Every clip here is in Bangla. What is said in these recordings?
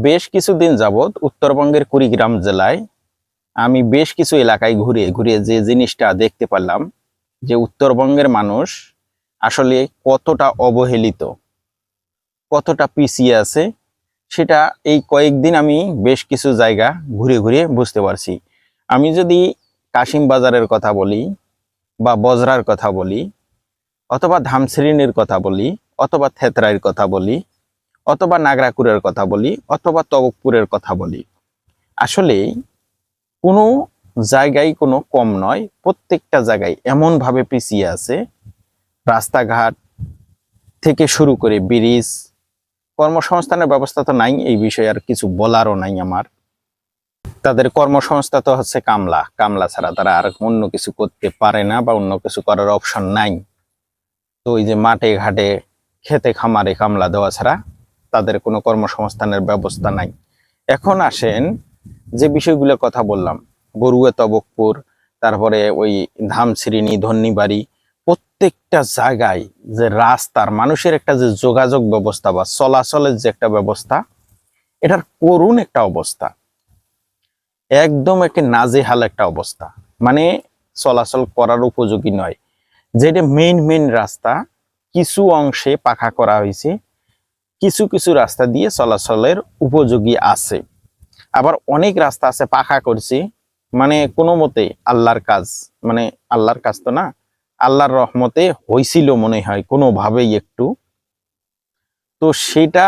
বেশ কিছুদিন যাবৎ উত্তরবঙ্গের কুড়িগ্রাম জেলায় আমি বেশ কিছু এলাকায় ঘুরে ঘুরে যে জিনিসটা দেখতে পারলাম যে উত্তরবঙ্গের মানুষ আসলে কতটা অবহেলিত, কতটা পিছিয়ে আছে, সেটা এই কয়েকদিন আমি বেশ কিছু জায়গা ঘুরে ঘুরে বুঝতে পারছি। আমি যদি কাশিম বাজারের কথা বলি, বা বজরার কথা বলি, অথবা ধামসিরিনের কথা বলি, অথবা থেতরাইয়ের কথা বলি, অথবা নাগরাকুরের কথা বলি, অথবা তবকপুরের কথা বলি, আসলে কোনো জায়গায় কোনো কম নয়। প্রত্যেকটা জায়গায় এমনভাবে পিছিয়ে আছে, রাস্তাঘাট থেকে শুরু করে ব্রিজ, কর্মসংস্থানের ব্যবস্থা তো নাই, এই বিষয়ে আর কিছু বলারও নাই আমার। তাদের কর্মসংস্থা তো হচ্ছে কামলা, কামলা ছাড়া তারা আর অন্য কিছু করতে পারে না, বা অন্য কিছু করার অপশন নাই। তো ওই যে মাঠে ঘাটে খেতে খামারে কামলা দেওয়া ছাড়া তাদের কোনো কর্মসংস্থানের ব্যবস্থা নাই। এখন আসেন যে বিষয়গুলোর কথা বললাম, বরুয়া, তবকপুর, তারপরে ওই ধামসিরিনি, ধন্যিবাড়ি, প্রত্যেকটা জায়গায় যে রাস্তার মানুষের একটা যে যোগাযোগ ব্যবস্থা বা চলাচলের যে একটা ব্যবস্থা, এটার করুণ একটা অবস্থা, একদম একটা নাজেহাল একটা অবস্থা। মানে চলাচল করার উপযোগী নয়। যেটা মেইন রাস্তা, কিছু অংশে পাকা করা হয়েছে, কিছু কিছু রাস্তা দিয়ে চলাচলের উপযোগী আছে, আবার অনেক রাস্তা আছে পাকা করছি, মানে কোনো মতে আল্লাহর কাজ, মানে আল্লাহর কাজ তো না, আল্লাহর রহমতে হয়েছিল মনে হয় কোনোভাবেই একটু, তো সেটা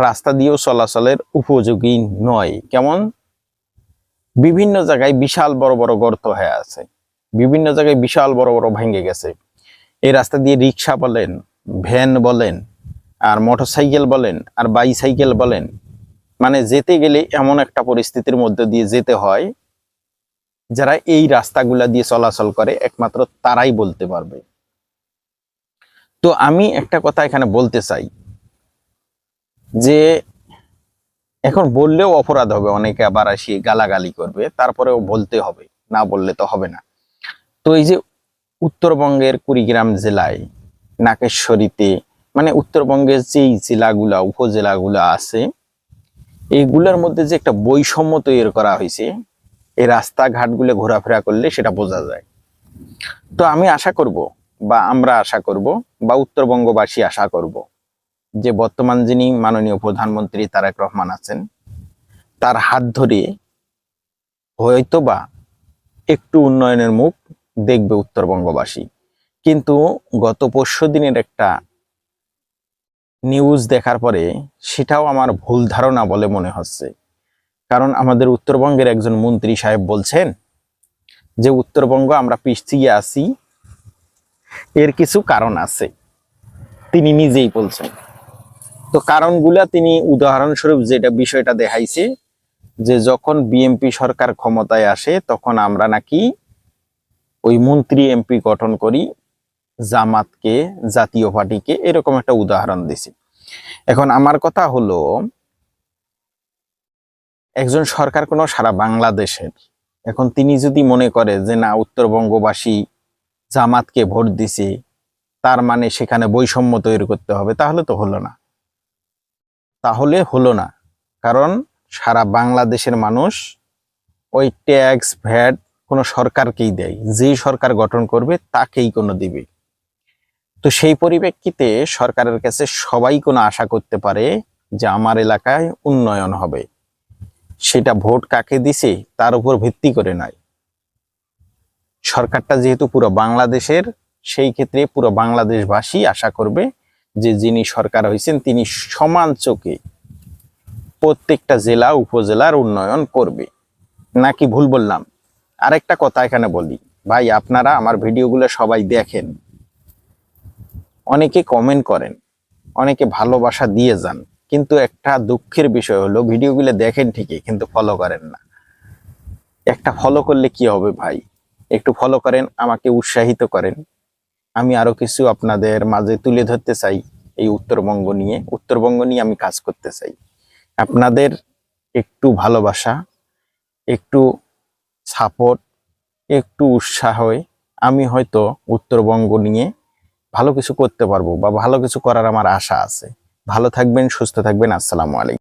রাস্তা দিয়েও চলাচলের উপযোগী নয়। কেমন, বিভিন্ন জায়গায় বিশাল বড় বড় গর্ত হয়ে আছে, বিভিন্ন জায়গায় বিশাল বড় বড় ভেঙে গেছে। এই রাস্তা দিয়ে রিক্সা বলেন, ভ্যান বলেন, আর মোটরসাইকেল বলেন, আর বাইসাইকেল বলেন, মানে যেতে গেলে এমন একটা পরিস্থিতির মধ্যে দিয়ে যেতে হয়, যারা এই রাস্তাগুলা দিয়ে চলাচল করে একমাত্র তারাই বলতে পারবে। তো আমি একটা কথা এখানে বলতে চাই, যে এখন বললেও অপরাধ হবে, অনেকে আবার আসি গালাগালি করবে, তারপরেও বলতে হবে, না বললে তো হবে না। তো এই যে উত্তরবঙ্গের কুড়িগ্রাম জেলায় নাকেশ্বরীতে, মানে উত্তরবঙ্গের যেই জেলাগুলা উপজেলাগুলা আছে, এইগুলোর মধ্যে যে একটা বৈষম্য তৈরি করা হয়েছে, এই রাস্তাঘাটগুলো ঘোরাফেরা করলে সেটা বোঝা যায়। তো আমি আশা করব, বা আমরা আশা করব, বা উত্তরবঙ্গবাসী আশা করব, যে বর্তমান যিনি মাননীয় প্রধানমন্ত্রী তারেক রহমান আছেন, তার হাত ধরে হয়তোবা একটু উন্নয়নের মুখ দেখবে উত্তরবঙ্গবাসী। কিন্তু গত পরশু দিনের একটা নিউজ দেখার পরে সেটাও আমার ভুল ধারণা বলে মনে হচ্ছে। কারণ আমাদের উত্তরবঙ্গের একজন মন্ত্রী সাহেব বলছেন যে উত্তরবঙ্গ আমরা পিছিয়ে আছি, এর কিছু কারণ আছে, তিনি নিজেই বলছেন। তো কারণগুলা তিনি উদাহরণস্বরূপ যেটা বিষয়টা দেখাইছে, যে যখন বিএনপি সরকার ক্ষমতায় আসে তখন আমরা নাকি ওই মন্ত্রী এমপি গঠন করি, জামাতকে, জাতীয় পার্টিকে, এরকম একটা উদাহরণ দিছি। এখন আমার কথা হলো, একজন সরকার কোনো সারা বাংলাদেশের, এখন তিনি যদি মনে করে যে না উত্তরবঙ্গবাসী জামাতকে ভোট দিছে, তার মানে সেখানে বৈষম্য তৈরি করতে হবে, তাহলে তো হলো না, তাহলে হলো না। কারণ সারা বাংলাদেশের মানুষ ওই ট্যাক্স ভ্যাট কোনো সরকারকেই দেয়, যেই সরকার গঠন করবে তাকেই কোনো দিবে। তো সেই পরিপ্রেক্ষিতে সরকারের কাছে সবাই কোনো আশা করতে পারে যে আমার এলাকায় উন্নয়ন হবে, সেটা ভোট কাকে দিছে তার উপর ভিত্তি করে নয়। সরকারটা যেহেতু পুরো বাংলাদেশের, সেই ক্ষেত্রে পুরো বাংলাদেশবাসী আশা করবে যে যিনি সরকার হয়েছেন তিনি সমান চোখে প্রত্যেকটা জেলা উপজেলার উন্নয়ন করবে। নাকি ভুল বললাম? আরেকটা কথা এখানে বলি, ভাই আপনারা আমার ভিডিওগুলো সবাই দেখেন, অনেকে কমেন্ট করেন, অনেকে ভালোবাসা দিয়ে যান, কিন্তু একটা দুঃখের বিষয় হলো ভিডিওগুলো দেখেন ঠিকই কিন্তু ফলো করেন না। একটা ফলো করলে কি হবে ভাই, একটু ফলো করেন, আমাকে উৎসাহিত করেন। আমি আরো কিছু আপনাদের মাঝে তুলে ধরতে চাই, এই উত্তরবঙ্গ নিয়ে আমি কাজ করতে চাই। আপনাদের একটু ভালোবাসা, একটু সাপোর্ট, একটু উৎসাহে আমি হয়তো উত্তরবঙ্গ নিয়ে ভালো কিছু করতে পারবো, বা ভালো কিছু করার আমার আশা আছে। ভালো থাকবেন, সুস্থ থাকবেন। আসসালামু আলাইকুম।